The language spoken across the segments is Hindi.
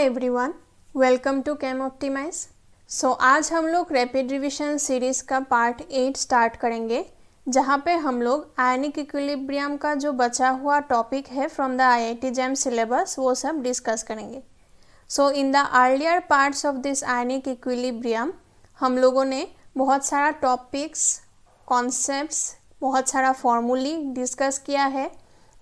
Hi everyone, welcome to chem optimise. सो आज हम लोग रैपिड रिवीजन सीरीज़ का पार्ट 8 स्टार्ट करेंगे, जहाँ पे हम लोग आयनिक इक्विलिब्रियम का जो बचा हुआ टॉपिक है from the IIT JAM syllabus वो सब डिस्कस करेंगे। So in the earlier parts of this ionic equilibrium हम लोगों ने बहुत सारा टॉपिक्स, कॉन्सेप्ट्स, बहुत सारा फॉर्मूली डिस्कस किया है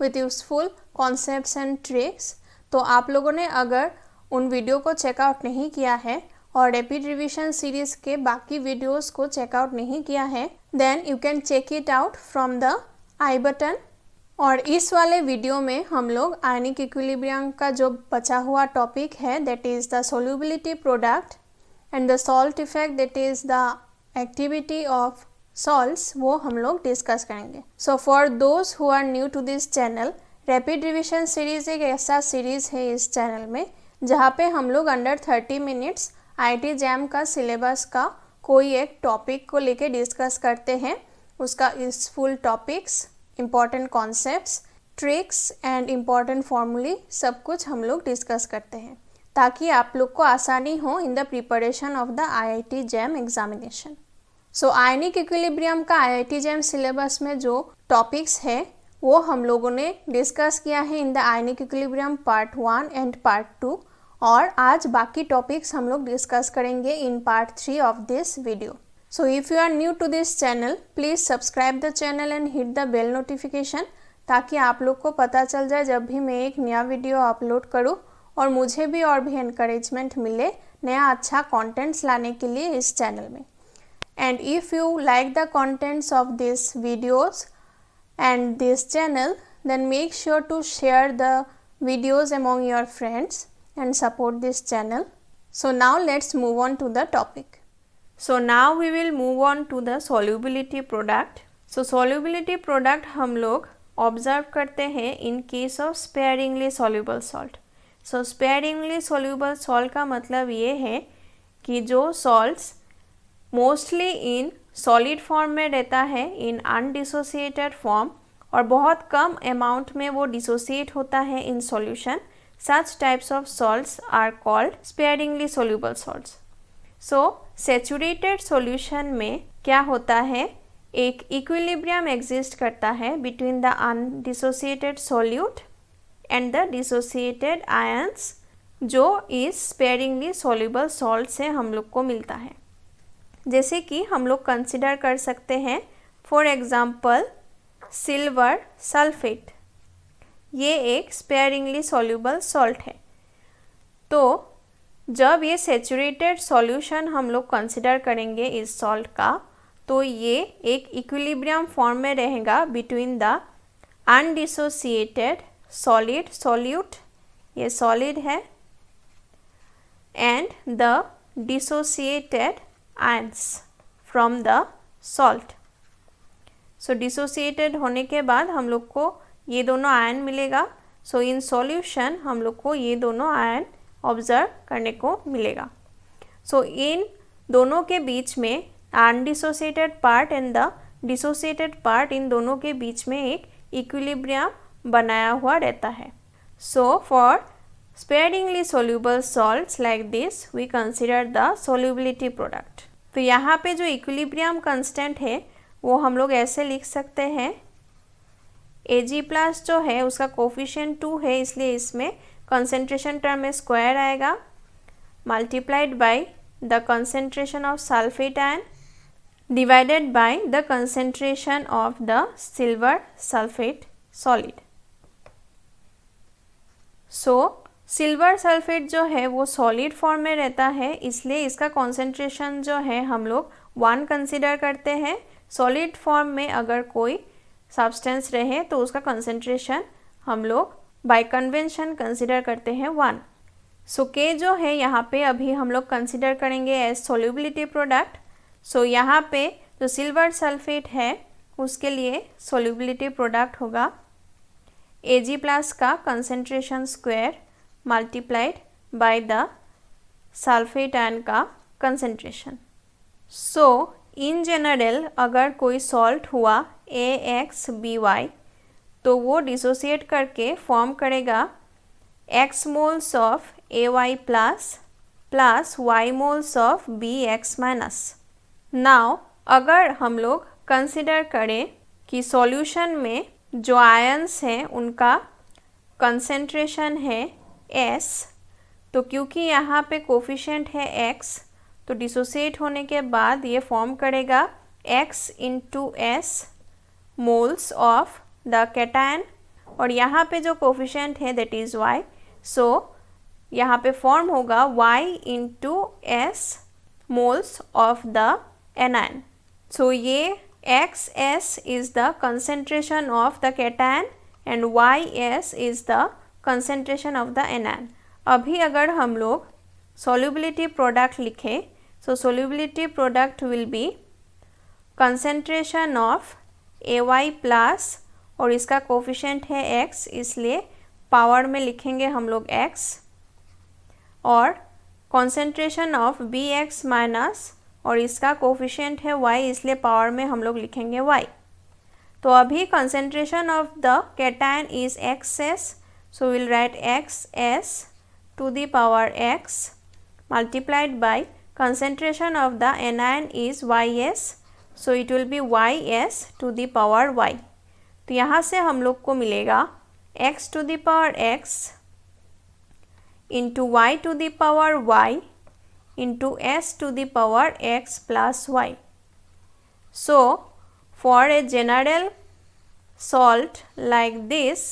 with useful concepts and tricks. तो आप लोगों ने अगर उन वीडियो को चेकआउट नहीं किया है और रैपिड रिवीजन सीरीज़ के बाकी वीडियोस को चेकआउट नहीं किया है, then you can check it out from the I button. और इस वाले वीडियो में हम लोग आयनिक इक्विलिब्रियम का जो बचा हुआ टॉपिक है that is the solubility product and the salt effect, that is the activity of salts, वो हम लोग डिस्कस करेंगे। So for those who are new to this channel, rapid revision series एक ऐसा सीरीज़ है इस चैनल में जहाँ पे हम लोग अंडर 30 मिनट्स आईआईटी जैम का सिलेबस का कोई एक टॉपिक को लेके डिस्कस करते हैं। उसका इस full topics, important concepts, tricks and important फॉर्मूले सब कुछ हम लोग डिस्कस करते हैं ताकि आप लोग को आसानी हो in the preparation of the IIT jam examination. So ionic equilibrium का आईआईटी जैम सिलेबस में जो टॉपिक्स है वो हम लोगों ने डिस्कस किया है in the ionic equilibrium part 1 and part 2, और आज बाकी टॉपिक्स हम लोग डिस्कस करेंगे in part 3 of this video. So if you are new to this channel, please subscribe the channel and hit the bell notification ताकि आप लोग को पता चल जाए जब भी मैं एक नया वीडियो अपलोड करूँ और मुझे भी और भी एनकरेजमेंट मिले नया अच्छा कॉन्टेंट्स लाने के लिए इस चैनल में। And if you like the contents of this videos and this channel, then make sure to share the videos among your friends and support this channel. So now let's move on to the topic. So now we will move on to the solubility product. So solubility product हम लोग observe करते हैं in case of sparingly soluble salt. So sparingly soluble salt का मतलब ये है कि जो salts mostly in solid form में रहता है इन अनडिसोसिएटेड फॉर्म और बहुत कम अमाउंट में वो डिसोसिएट होता है in solution, such types of salts are called sparingly soluble salts. So saturated solution में क्या होता है, एक इक्विलिब्रियम एग्जिस्ट करता है between the undissociated solute and the dissociated ions जो इस स्पेयरिंगली सोल्यूबल सॉल्ट से हम लोग को मिलता है। जैसे कि हम लोग कंसिडर कर सकते हैं फॉर एग्जांपल सिल्वर सल्फेट, ये एक स्पेयरिंगली सॉल्यूबल सॉल्ट है। तो जब ये सैचुरेटेड सॉल्यूशन हम लोग कंसिडर करेंगे इस सॉल्ट का, तो ये एक इक्विलिब्रियम फॉर्म में रहेगा between the undissociated solid solute, ये सॉलिड है, and the dissociated ions from the salt. So dissociated होने के बाद हम लोग को ये दोनों आयन मिलेगा। सो इन सॉल्यूशन हम लोग को ये दोनों आयन ऑब्जर्व करने को मिलेगा। सो इन दोनों के बीच में undissociated part and the dissociated part, इन दोनों के बीच में एक इक्विलिब्रियम बनाया हुआ रहता है। So for sparingly soluble salts like this we consider the solubility product. तो यहाँ पे जो इक्विलिब्रियम कांस्टेंट है वो हम लोग ऐसे लिख सकते हैं, Ag+ जो है उसका कोफिशिएंट 2 है, इसलिए इसमें कंसेंट्रेशन टर्म में स्क्वायर आएगा, multiplied by the concentration of sulphate ion divided by the concentration of the silver sulphate solid. So silver sulphate जो है वो सॉलिड फॉर्म में रहता है, इसलिए इसका कॉन्सेंट्रेशन जो है हम लोग 1 कंसिडर करते हैं। सॉलिड फॉर्म में अगर कोई सब्सटेंस रहे तो उसका कंसेंट्रेशन हम लोग बाय कन्वेंशन कंसिडर करते हैं 1। सो के जो है यहाँ पे अभी हम लोग कंसिडर करेंगे एज सोल्यूबिलिटी प्रोडक्ट। सो यहाँ पे जो सिल्वर सल्फेट है उसके लिए सोल्यूबिलिटी प्रोडक्ट होगा Ag+ का concentration square multiplied by the sulphate ion का कंसेंट्रेशन। सो इन जनरल अगर कोई सॉल्ट हुआ AXBY तो वो डिसोसिएट करके फॉर्म करेगा x moles of ay plus y moles of bx minus। Now अगर हम लोग कंसिडर करें कि सॉल्यूशन में जो आयंस हैं उनका कंसेंट्रेशन है S, तो क्योंकि यहाँ पे कोफिशिएंट है x, तो डिसोसिएट होने के बाद ये फॉर्म करेगा x into s moles of the cation, और यहाँ पे जो कोफिशिएंट है दैट इज़ y, सो यहाँ पे फॉर्म होगा y into s moles of the anion. So ये XS is the concentration of the cation and YS is the concentration of the anion। अभी अगर हम लोग solubility product लिखें, so solubility product will be concentration of AY plus, और इसका कोफिशिएंट है X, इसलिए पावर में लिखेंगे हम लोग X, और concentration of BX माइनस, और इसका कोफिशिएंट है y, इसलिए पावर में हम लोग लिखेंगे y। तो अभी concentration of the cation is XS, so will write XS to the power x multiplied by concentration of the anion is YS, so it will be YS to the power y। तो यहाँ से हम लोग को मिलेगा x to the power x into y to the power y into s to the power x plus y। So for a general salt like this,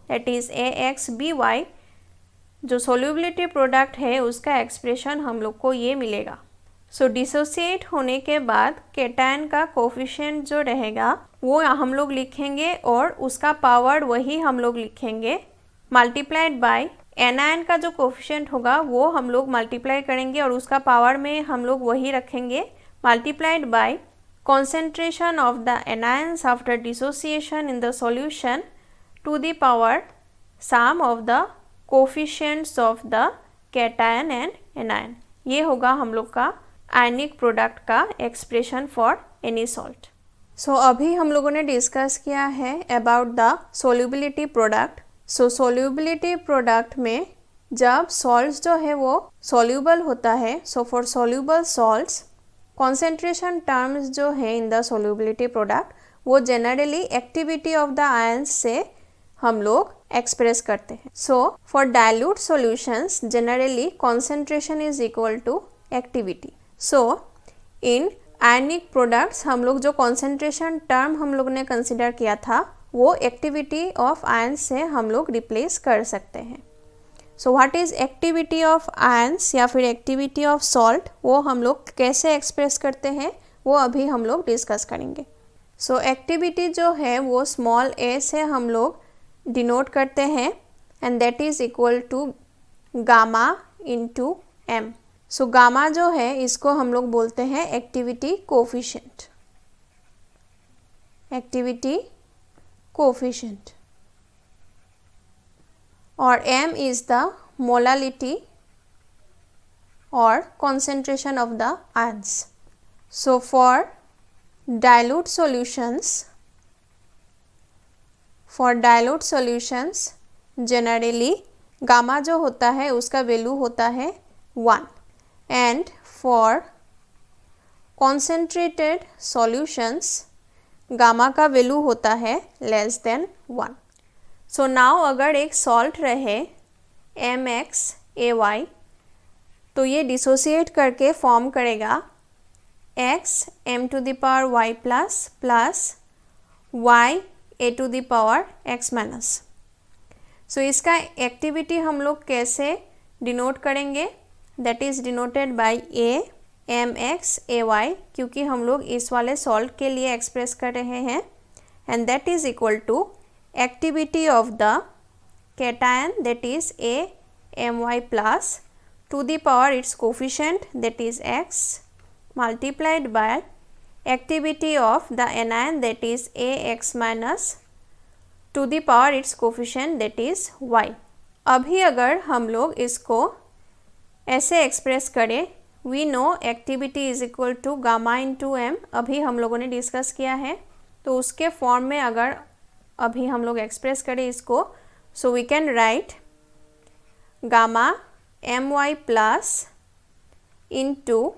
that is AXBY, जो solubility product है उसका एक्सप्रेशन हम लोग को ये मिलेगा। सो डिसोसिएट होने के बाद कैटायन का कोफिशिएंट जो रहेगा वो हम लोग लिखेंगे, और उसका पावर वही हम लोग लिखेंगे मल्टीप्लाइड बाय एनायन का जो कोफिशिएंट होगा वो हम लोग मल्टीप्लाई करेंगे, और उसका पावर में हम लोग वही रखेंगे multiplied by concentration of the anions after dissociation in the solution to the power sum of the coefficients of the cation and anion। ये होगा हम लोग का आयनिक प्रोडक्ट का expression for any salt. So अभी हम लोगों ने डिस्कस किया है about the solubility product. So solubility product में जब सॉल्ट्स जो है वो सोल्यूबल होता है, so for soluble salts concentration terms जो है इन द सोल्यूबिलिटी प्रोडक्ट वो generally activity of the ions से हम लोग एक्सप्रेस करते हैं। So for dilute solutions generally concentration is equal to activity. So in ionic products हम लोग जो कॉन्सेंट्रेशन टर्म हम लोग ने कंसिडर किया था वो एक्टिविटी ऑफ आयंस से हम लोग रिप्लेस कर सकते हैं। So what is activity of ions या फिर एक्टिविटी ऑफ सॉल्ट, वो हम लोग कैसे एक्सप्रेस करते हैं वो अभी हम लोग डिस्कस करेंगे। सो एक्टिविटी जो है वो स्मॉल a से हम लोग डिनोट करते हैं, and that is equal to gamma into m। So gamma जो है इसको हम लोग बोलते हैं एक्टिविटी कोफिशिएंट, एक्टिविटी कोफिशिएंट, और m is the molality or concentration of the ions। So for dilute solutions generally gamma जो होता है उसका वैल्यू होता है 1, and for concentrated solutions gamma का वैल्यू होता है लेस देन 1। सो नाउ अगर एक सॉल्ट रहे MXAY, तो ये डिसोसिएट करके फॉर्म करेगा x m to the power y plus plus y a to the power x minus. So इसका एक्टिविटी हम लोग कैसे डिनोट करेंगे, that is denoted by a MXAY, क्योंकि हम लोग इस वाले सॉल्ट के लिए एक्सप्रेस कर रहे हैं, and that is equal to activity of the cation that is AMY plus to the power its coefficient that is x multiplied by activity of the anion that is AX minus to the power its coefficient that is y। अभी अगर हम लोग इसको ऐसे एक्सप्रेस करें, we know activity is equal to gamma into m, अभी हम लोगों ने डिस्कस किया है, तो उसके फॉर्म में अगर अभी हम लोग एक्सप्रेस करें इसको, so we can write gamma my plus into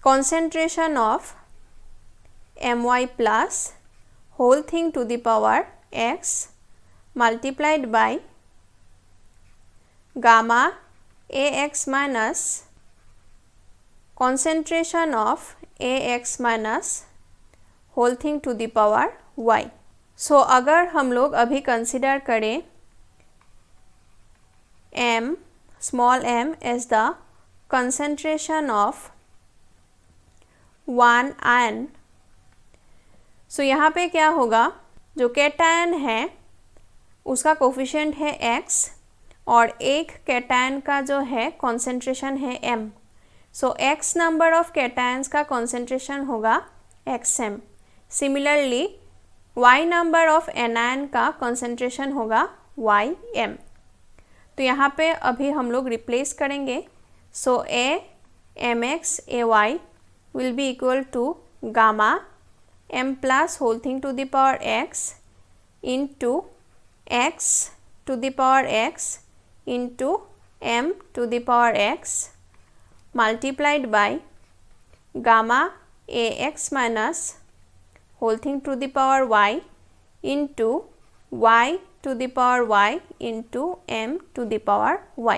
concentration of my plus whole thing to the power x multiplied by gamma ax minus concentration of ax minus whole thing to the power y. So अगर हम लोग अभी कंसिडर करें m small m as the concentration of one ion, so यहाँ पे क्या होगा, जो कैटायन है उसका कोफिशिएंट है x और एक कैटायन का जो है कॉन्सेंट्रेशन है m. So x number of cations का कॉन्सेंट्रेशन होगा xm. Similarly y number of anion का कॉन्सेंट्रेशन होगा ym. तो यहाँ पे अभी हम लोग रिप्लेस करेंगे. So a mx ay will be equal to gamma m plus whole thing to the power x into x to the power x into m to the power x multiplied by gamma ax minus whole thing to the power y into y to the power y into m to the power y.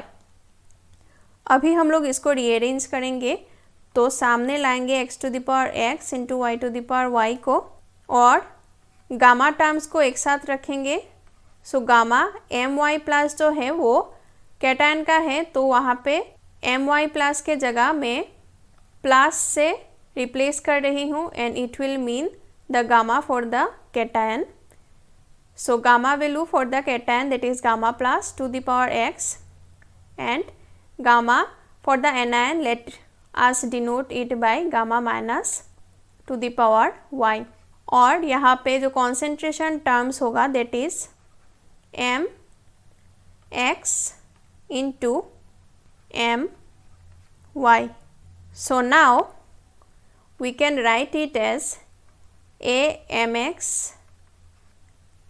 अभी हम लोग इसको रीअरेंज करेंगे तो सामने लाएंगे x to the power x into y to the power y को और गामा टर्म्स को एक साथ रखेंगे. सो गामा my प्लस जो है वो कैटायन का है तो वहाँ पे my प्लस के जगह मैं प्लस से रिप्लेस कर रही हूँ and it will mean the gamma for the cation. So gamma value for the cation, that is gamma plus to the power x, and gamma for the anion, let us denote it by gamma minus to the power y. और यहाँ पे जो concentration terms होगा that is m x into m y. So now we can write it as amx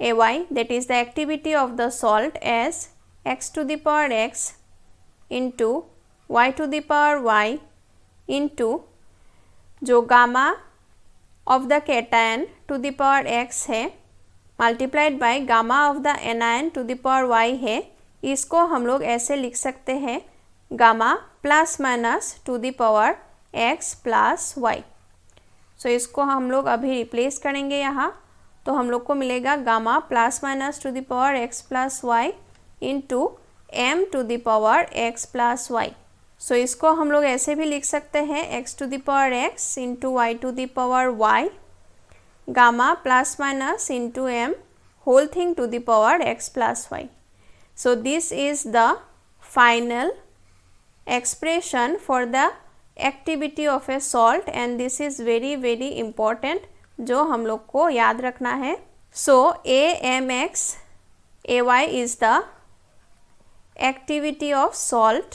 ay, that is the activity of the salt, as x to the power x into y to the power y into जो gamma of the cation to the power x है multiplied by gamma of the anion to the power y है. इसको हम लोग ऐसे लिख सकते हैं gamma plus minus to the power x plus y. So इसको हम लोग अभी रिप्लेस करेंगे यहाँ तो हम लोग को मिलेगा gamma plus minus to the power x plus y into m to the power x plus y. So इसको हम लोग ऐसे भी लिख सकते हैं x to the power x into y to the power y gamma plus minus into m whole thing to the power x plus y. So this is the final expression for the activity of a salt and this is very very important जो हम लोग को याद रखना है. सो amx ay is the activity of salt,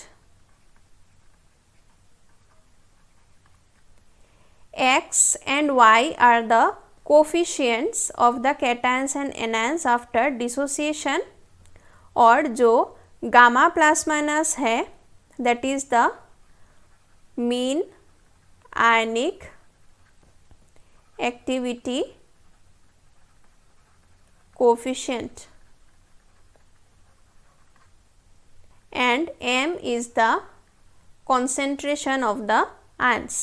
x and y are the coefficients of the cations and anions after dissociation, और जो गामा प्लस माइनस है that is the mean ionic activity coefficient and m is the concentration of the ions.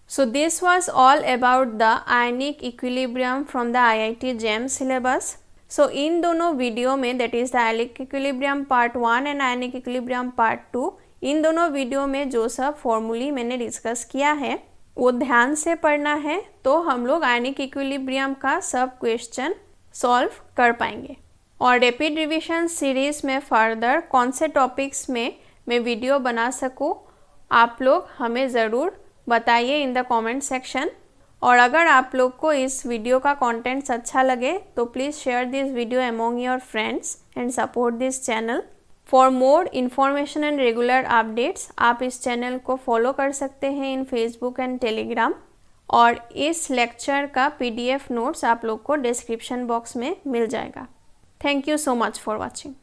So this was all about the ionic equilibrium from the IIT JEM syllabus. So इन दोनों वीडियो में that is the ionic equilibrium part 1 and ionic equilibrium part 2, इन दोनों वीडियो में जो सब फॉर्मूली मैंने डिस्कस किया है वो ध्यान से पढ़ना है तो हम लोग आयनिक इक्विलिब्रियम का सब क्वेश्चन सॉल्व कर पाएंगे. और रैपिड रिवीजन सीरीज़ में फर्दर कौन से टॉपिक्स में मैं वीडियो बना सकूँ आप लोग हमें ज़रूर बताइए इन द कमेंट सेक्शन. और अगर आप लोग को इस वीडियो का कंटेंट्स अच्छा लगे तो please share this video among your friends and support this channel. For more information and regular updates आप इस चैनल को फॉलो कर सकते हैं इन फेसबुक एंड टेलीग्राम. और इस लेक्चर का PDF नोट्स आप लोग को डिस्क्रिप्शन बॉक्स में मिल जाएगा. Thank you so much for watching.